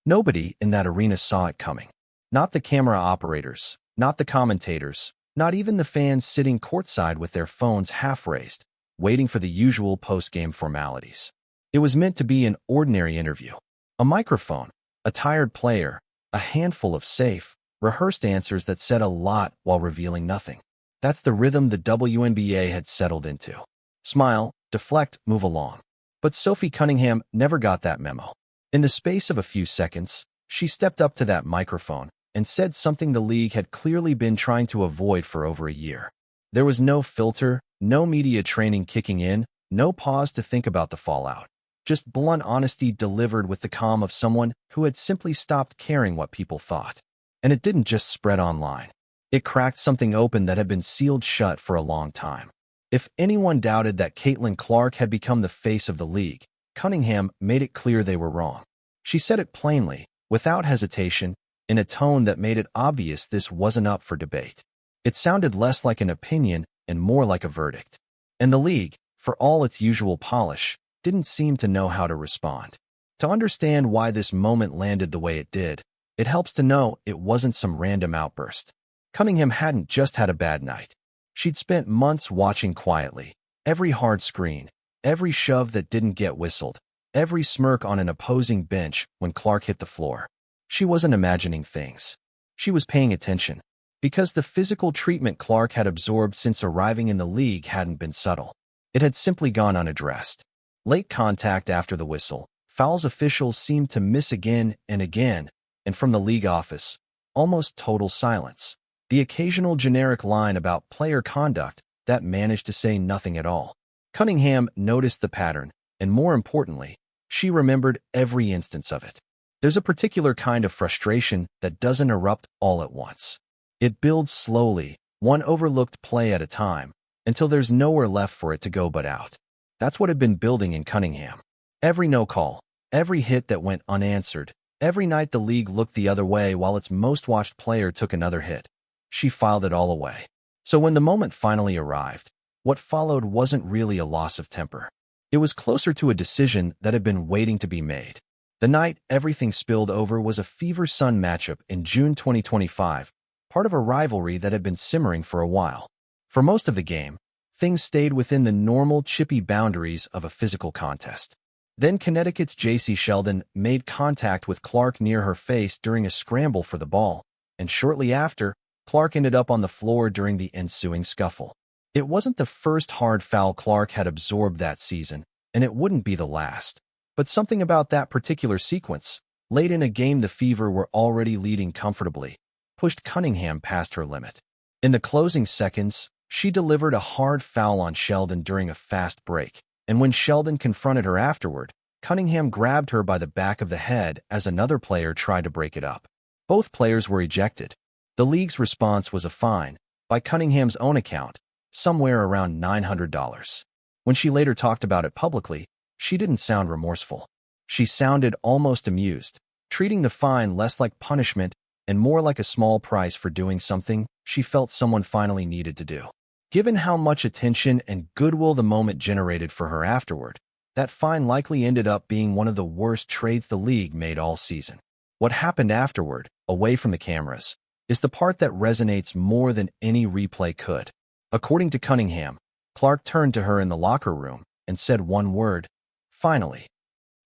Nobody in that arena saw it coming. Not the camera operators, not the commentators, not even the fans sitting courtside with their phones half raised, waiting for the usual post-game formalities. It was meant to be an ordinary interview. A microphone, a tired player, a handful of safe, rehearsed answers that said a lot while revealing nothing. That's the rhythm the WNBA had settled into. Smile, deflect, move along. But Sophie Cunningham never got that memo. In the space of a few seconds, she stepped up to that microphone and said something the league had clearly been trying to avoid for over a year. There was no filter, no media training kicking in, no pause to think about the fallout. Just blunt honesty delivered with the calm of someone who had simply stopped caring what people thought. And it didn't just spread online. It cracked something open that had been sealed shut for a long time. If anyone doubted that Caitlin Clark had become the face of the league, Cunningham made it clear they were wrong. She said it plainly, without hesitation, in a tone that made it obvious this wasn't up for debate. It sounded less like an opinion and more like a verdict. And the league, for all its usual polish, didn't seem to know how to respond. To understand why this moment landed the way it did, it helps to know it wasn't some random outburst. Cunningham hadn't just had a bad night. She'd spent months watching quietly, every hard screen, every shove that didn't get whistled, every smirk on an opposing bench when Clark hit the floor. She wasn't imagining things. She was paying attention, because the physical treatment Clark had absorbed since arriving in the league hadn't been subtle. It had simply gone unaddressed. Late contact after the whistle, fouls officials seemed to miss again, and from the league office, almost total silence. The occasional generic line about player conduct that managed to say nothing at all. Cunningham noticed the pattern, and more importantly, she remembered every instance of it. There's a particular kind of frustration that doesn't erupt all at once. It builds slowly, one overlooked play at a time, until there's nowhere left for it to go but out. That's what had been building in Cunningham. Every no call, every hit that went unanswered, every night the league looked the other way while its most watched player took another hit. She filed it all away. So when the moment finally arrived, what followed wasn't really a loss of temper. It was closer to a decision that had been waiting to be made. The night everything spilled over was a Fever-Sun matchup in June 2025, part of a rivalry that had been simmering for a while. For most of the game, things stayed within the normal chippy boundaries of a physical contest. Then Connecticut's J.C. Sheldon made contact with Clark near her face during a scramble for the ball, and shortly after, Clark ended up on the floor during the ensuing scuffle. It wasn't the first hard foul Clark had absorbed that season, and it wouldn't be the last. But something about that particular sequence, late in a game the Fever were already leading comfortably, pushed Cunningham past her limit. In the closing seconds, she delivered a hard foul on Sheldon during a fast break, and when Sheldon confronted her afterward, Cunningham grabbed her by the back of the head as another player tried to break it up. Both players were ejected. The league's response was a fine, by Cunningham's own account, somewhere around $900. When she later talked about it publicly, she didn't sound remorseful. She sounded almost amused, treating the fine less like punishment and more like a small price for doing something she felt someone finally needed to do. Given how much attention and goodwill the moment generated for her afterward, that fine likely ended up being one of the worst trades the league made all season. What happened afterward, away from the cameras, is the part that resonates more than any replay could. According to Cunningham, Clark turned to her in the locker room and said one word, "Finally."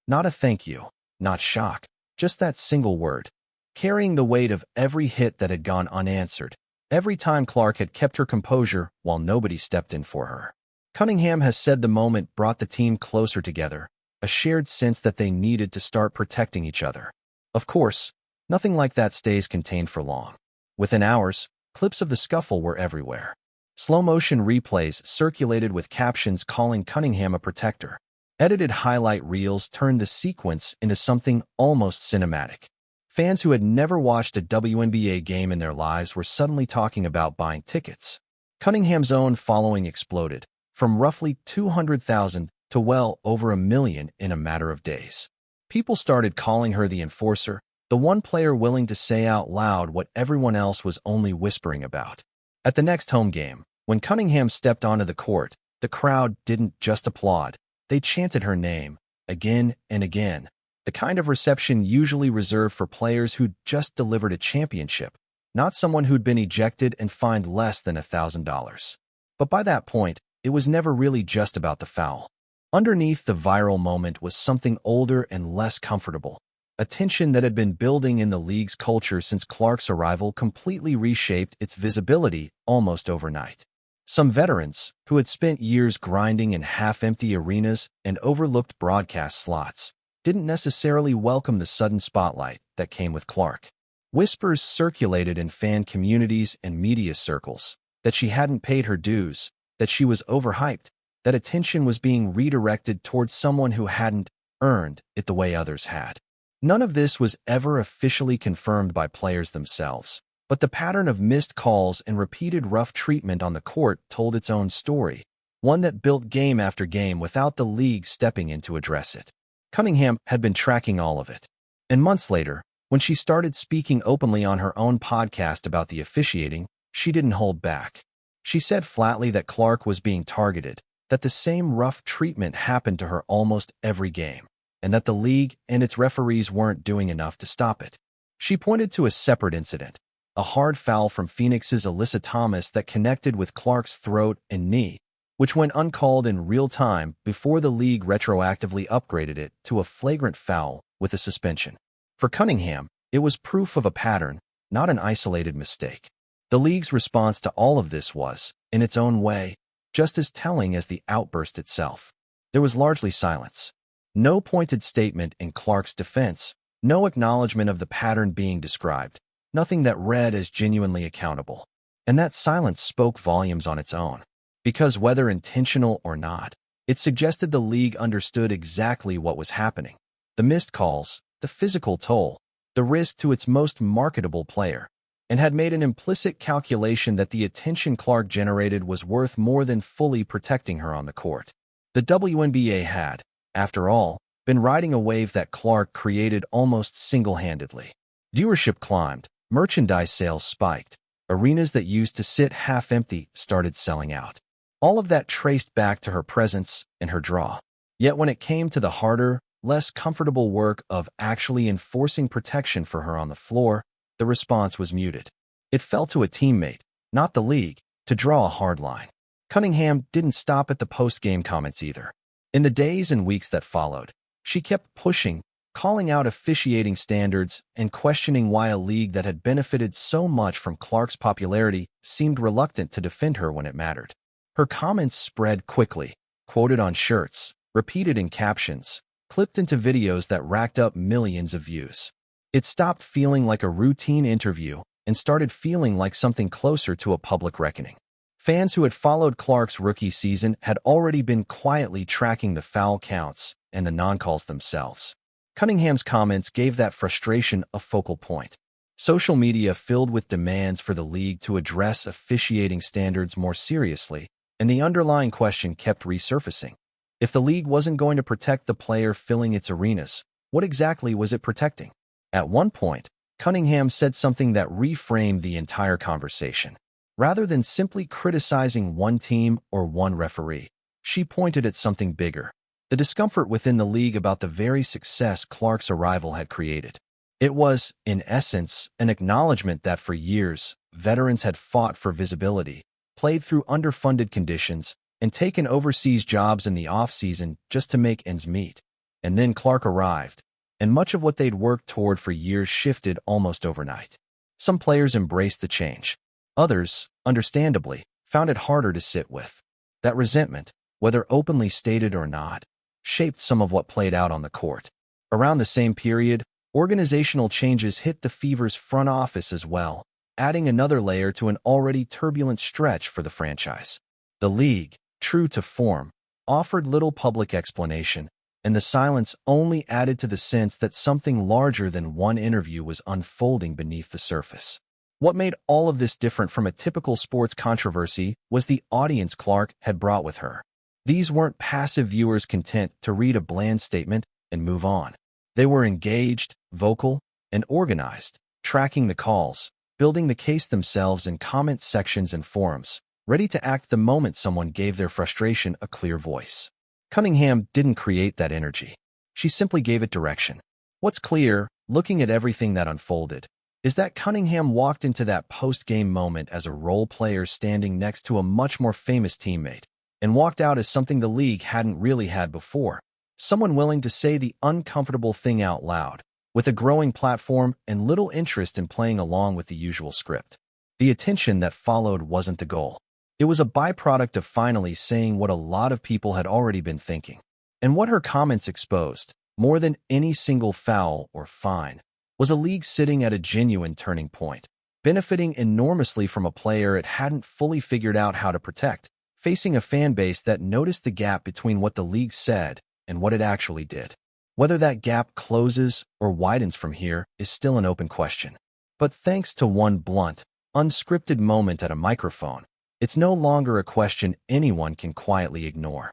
Not a thank you, not shock, just that single word, carrying the weight of every hit that had gone unanswered, every time Clark had kept her composure while nobody stepped in for her. Cunningham has said the moment brought the team closer together, a shared sense that they needed to start protecting each other. Of course, nothing like that stays contained for long. Within hours, clips of the scuffle were everywhere. Slow-motion replays circulated with captions calling Cunningham a protector. Edited highlight reels turned the sequence into something almost cinematic. Fans who had never watched a WNBA game in their lives were suddenly talking about buying tickets. Cunningham's own following exploded, from roughly 200,000 to well over 1 million in a matter of days. People started calling her the enforcer, the one player willing to say out loud what everyone else was only whispering about. At the next home game, when Cunningham stepped onto the court, the crowd didn't just applaud, they chanted her name, again and again. the kind of reception usually reserved for players who'd just delivered a championship, not someone who'd been ejected and fined less than $1,000. But by that point, it was never really just about the foul. Underneath the viral moment was something older and less comfortable, a tension that had been building in the league's culture since Clark's arrival completely reshaped its visibility almost overnight. Some veterans, who had spent years grinding in half-empty arenas and overlooked broadcast slots, didn't necessarily welcome the sudden spotlight that came with Clark. Whispers circulated in fan communities and media circles that she hadn't paid her dues, that she was overhyped, that attention was being redirected towards someone who hadn't earned it the way others had. None of this was ever officially confirmed by players themselves, but the pattern of missed calls and repeated rough treatment on the court told its own story, one that built game after game without the league stepping in to address it. Cunningham had been tracking all of it, and months later, when she started speaking openly on her own podcast about the officiating, she didn't hold back. She said flatly that Clark was being targeted, that the same rough treatment happened to her almost every game, and that the league and its referees weren't doing enough to stop it. She pointed to a separate incident, a hard foul from Phoenix's Alyssa Thomas that connected with Clark's throat and knee, which went uncalled in real time before the league retroactively upgraded it to a flagrant foul with a suspension. For Cunningham, it was proof of a pattern, not an isolated mistake. The league's response to all of this was, in its own way, just as telling as the outburst itself. There was largely silence. No pointed statement in Clark's defense, no acknowledgement of the pattern being described, nothing that read as genuinely accountable. And that silence spoke volumes on its own. Because whether intentional or not, it suggested the league understood exactly what was happening. The missed calls, the physical toll, the risk to its most marketable player, and had made an implicit calculation that the attention Clark generated was worth more than fully protecting her on the court. The Wnba had, after all, been riding a wave that Clark created almost single-handedly. Viewership climbed, merchandise sales spiked, arenas that used to sit half-empty started selling out. All of that traced back to her presence and her draw. Yet when it came to the harder, less comfortable work of actually enforcing protection for her on the floor, the response was muted. It fell to a teammate, not the league, to draw a hard line. Cunningham didn't stop at the post-game comments either. In the days and weeks that followed, she kept pushing, calling out officiating standards and questioning why a league that had benefited so much from Clark's popularity seemed reluctant to defend her when it mattered. Her comments spread quickly, quoted on shirts, repeated in captions, clipped into videos that racked up millions of views. It stopped feeling like a routine interview and started feeling like something closer to a public reckoning. Fans who had followed Clark's rookie season had already been quietly tracking the foul counts and the non-calls themselves. Cunningham's comments gave that frustration a focal point. Social media filled with demands for the league to address officiating standards more seriously, and the underlying question kept resurfacing. If the league wasn't going to protect the player filling its arenas, what exactly was it protecting? At one point, Cunningham said something that reframed the entire conversation. Rather than simply criticizing one team or one referee, she pointed at something bigger, the discomfort within the league about the very success Clark's arrival had created. It was, in essence, an acknowledgement that for years, veterans had fought for visibility, played through underfunded conditions, and taken overseas jobs in the off-season just to make ends meet. And then Clark arrived, and much of what they'd worked toward for years shifted almost overnight. Some players embraced the change. Others, understandably, found it harder to sit with. That resentment, whether openly stated or not, shaped some of what played out on the court. Around the same period, organizational changes hit the Fever's front office as well, adding another layer to an already turbulent stretch for the franchise. The league, true to form, offered little public explanation, and the silence only added to the sense that something larger than one interview was unfolding beneath the surface. What made all of this different from a typical sports controversy was the audience Clark had brought with her. These weren't passive viewers content to read a bland statement and move on. They were engaged, vocal, and organized, tracking the calls, building the case themselves in comment sections and forums, ready to act the moment someone gave their frustration a clear voice. Cunningham didn't create that energy. She simply gave it direction. What's clear, looking at everything that unfolded, is that Cunningham walked into that post-game moment as a role player standing next to a much more famous teammate, and walked out as something the league hadn't really had before, someone willing to say the uncomfortable thing out loud, with a growing platform and little interest in playing along with the usual script. The attention that followed wasn't the goal. It was a byproduct of finally saying what a lot of people had already been thinking. And what her comments exposed, more than any single foul or fine, was a league sitting at a genuine turning point, benefiting enormously from a player it hadn't fully figured out how to protect, facing a fan base that noticed the gap between what the league said and what it actually did. Whether that gap closes or widens from here is still an open question. But thanks to one blunt, unscripted moment at a microphone, it's no longer a question anyone can quietly ignore.